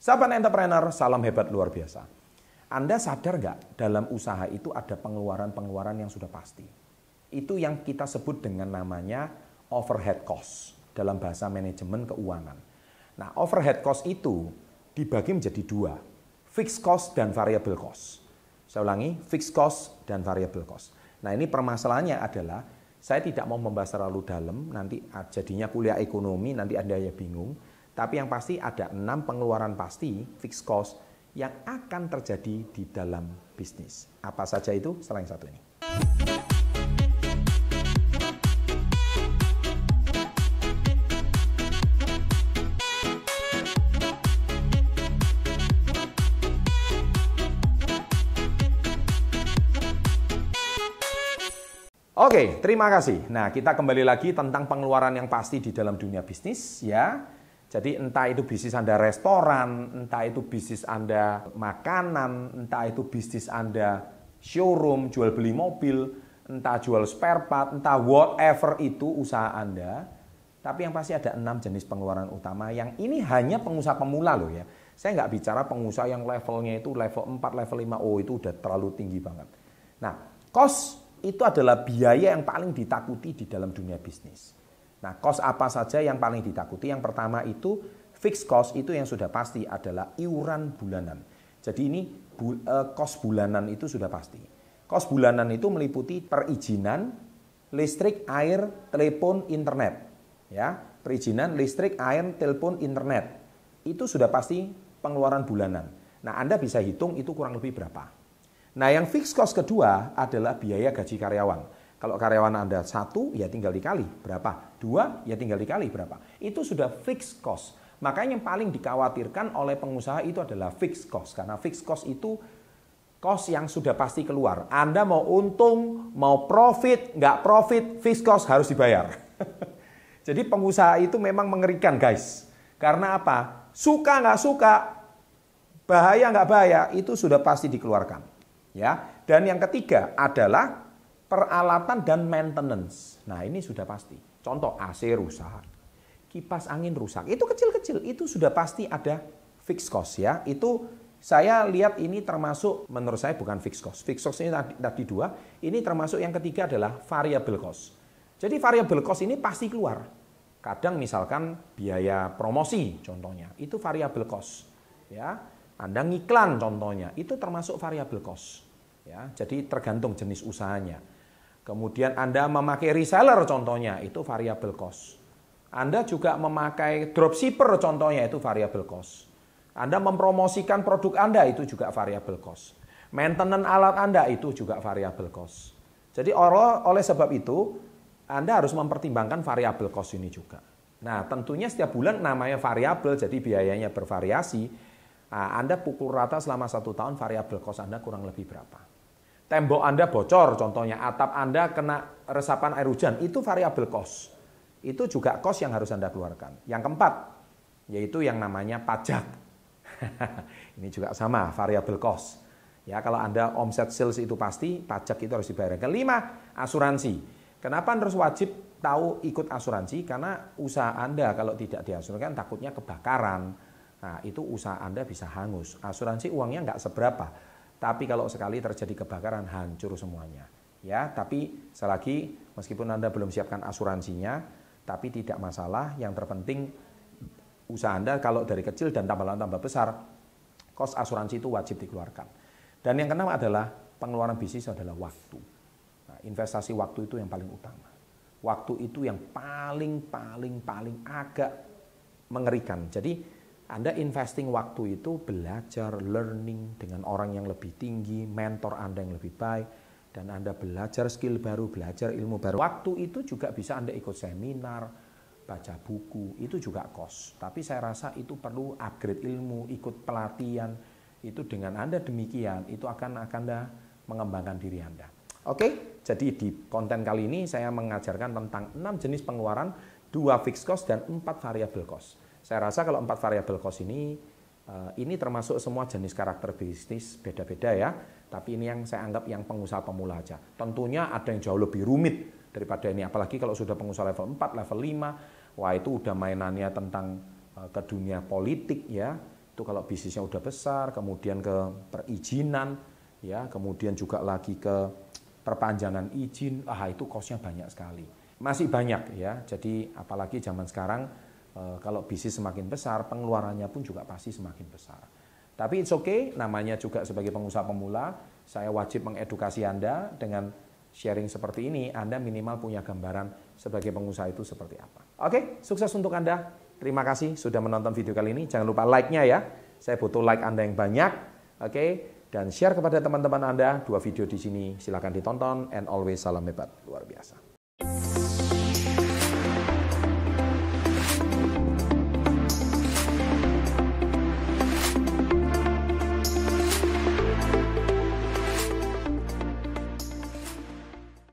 Sahabat entrepreneur, salam hebat luar biasa. Anda sadar nggak dalam usaha itu ada pengeluaran-pengeluaran yang sudah pasti. Itu yang kita sebut dengan namanya overhead cost dalam bahasa manajemen keuangan. Nah, overhead cost itu dibagi menjadi dua, fixed cost dan variable cost. Saya ulangi, fixed cost dan variable cost. Nah, ini permasalahannya adalah saya tidak mau membahas terlalu dalam, nanti jadinya kuliah ekonomi, nanti Anda ya bingung. Tapi yang pasti ada 6 pengeluaran pasti, fixed cost, yang akan terjadi di dalam bisnis. Apa saja itu? Setelah yang satu ini. Oke, terima kasih. Nah, kita kembali lagi tentang pengeluaran yang pasti di dalam dunia bisnis, ya. Jadi entah itu bisnis Anda restoran, entah itu bisnis Anda makanan, entah itu bisnis Anda showroom, jual beli mobil, entah jual spare part, entah whatever itu usaha Anda. Tapi yang pasti ada 6 jenis pengeluaran utama yang ini hanya pengusaha pemula loh ya. Saya nggak bicara pengusaha yang levelnya itu level 4, level 5, oh itu udah terlalu tinggi banget. Nah, cost itu adalah biaya yang paling ditakuti di dalam dunia bisnis. Nah, cost apa saja yang paling ditakuti? Yang pertama itu fixed cost, itu yang sudah pasti adalah iuran bulanan. Jadi ini cost bulanan itu sudah pasti. Cost bulanan itu meliputi perizinan, listrik, air, telepon, internet. Ya, perizinan, listrik, air, telepon, internet. Itu sudah pasti pengeluaran bulanan. Nah, Anda bisa hitung itu kurang lebih berapa. Nah, yang fixed cost kedua adalah biaya gaji karyawan. Kalau karyawan Anda 1, ya tinggal dikali berapa. 2, ya tinggal dikali berapa. Itu sudah fixed cost. Makanya yang paling dikhawatirkan oleh pengusaha itu adalah fixed cost. Karena fixed cost itu cost yang sudah pasti keluar. Anda mau untung, mau profit, nggak profit, fixed cost harus dibayar. Jadi pengusaha itu memang mengerikan guys. Karena apa? Suka nggak suka, bahaya nggak bahaya, itu sudah pasti dikeluarkan. Ya. Dan yang ketiga adalah peralatan dan maintenance. Nah, ini sudah pasti. Contoh AC rusak, kipas angin rusak. Itu kecil-kecil, itu sudah pasti ada fixed cost ya. Itu saya lihat ini termasuk menurut saya bukan fixed cost. Fixed cost ini tadi 2, ini termasuk yang ketiga adalah variable cost. Jadi variable cost ini pasti keluar. Kadang misalkan biaya promosi contohnya, itu variable cost. Ya. Anda ngiklan contohnya, itu termasuk variable cost. Ya, jadi tergantung jenis usahanya. Kemudian Anda memakai reseller contohnya, itu variable cost. Anda juga memakai dropshipper contohnya, itu variable cost. Anda mempromosikan produk Anda, itu juga variable cost. Maintenance alat Anda, itu juga variable cost. Jadi oleh sebab itu, Anda harus mempertimbangkan variable cost ini juga. Nah, tentunya setiap bulan namanya variabel, jadi biayanya bervariasi. Nah, Anda pukul rata selama 1 tahun, variable cost Anda kurang lebih berapa. Tembok Anda bocor contohnya, atap Anda kena resapan air hujan, itu variable cost. Itu juga cost yang harus Anda keluarkan. Yang keempat, yaitu yang namanya pajak. Ini juga sama, variable cost. Ya, kalau Anda omset sales itu pasti, pajak itu harus dibayar. Kelima, asuransi. Kenapa Anda harus wajib tahu ikut asuransi? Karena usaha Anda kalau tidak diasuransikan takutnya kebakaran. Nah, itu usaha Anda bisa hangus. Asuransi uangnya nggak seberapa. Tapi kalau sekali terjadi kebakaran, hancur semuanya. Ya, tapi sekali lagi, meskipun Anda belum siapkan asuransinya, tapi tidak masalah. Yang terpenting, usaha Anda kalau dari kecil dan tambah besar, kos asuransi itu wajib dikeluarkan. Dan yang keenam adalah pengeluaran bisnis adalah waktu. Nah, investasi waktu itu yang paling utama. Waktu itu yang paling agak mengerikan. Jadi, Anda investing waktu itu belajar, learning dengan orang yang lebih tinggi, mentor Anda yang lebih baik, dan Anda belajar skill baru, belajar ilmu baru. Waktu itu juga bisa Anda ikut seminar, baca buku, itu juga cost. Tapi saya rasa itu perlu upgrade ilmu, ikut pelatihan, itu dengan Anda demikian, itu akan Anda mengembangkan diri Anda. Oke, jadi di konten kali ini saya mengajarkan tentang 6 jenis pengeluaran, 2 fixed cost dan 4 variable cost. Saya rasa kalau 4 variable cost ini termasuk semua jenis karakter bisnis beda-beda ya. Tapi ini yang saya anggap yang pengusaha pemula aja. Tentunya ada yang jauh lebih rumit daripada ini. Apalagi kalau sudah pengusaha level 4, level 5. Wah itu udah mainannya tentang ke dunia politik ya. Itu kalau bisnisnya udah besar, kemudian ke perizinan, ya, kemudian juga lagi ke perpanjangan izin, itu cost-nya banyak sekali. Masih banyak ya, jadi apalagi zaman sekarang kalau bisnis semakin besar, pengeluarannya pun juga pasti semakin besar. Tapi it's okay, namanya juga sebagai pengusaha pemula, saya wajib mengedukasi Anda dengan sharing seperti ini, Anda minimal punya gambaran sebagai pengusaha itu seperti apa. Oke, sukses untuk Anda. Terima kasih sudah menonton video kali ini. Jangan lupa like-nya ya. Saya butuh like Anda yang banyak. Oke, dan share kepada teman-teman Anda 2 video di sini. Silakan ditonton and always salam hebat luar biasa.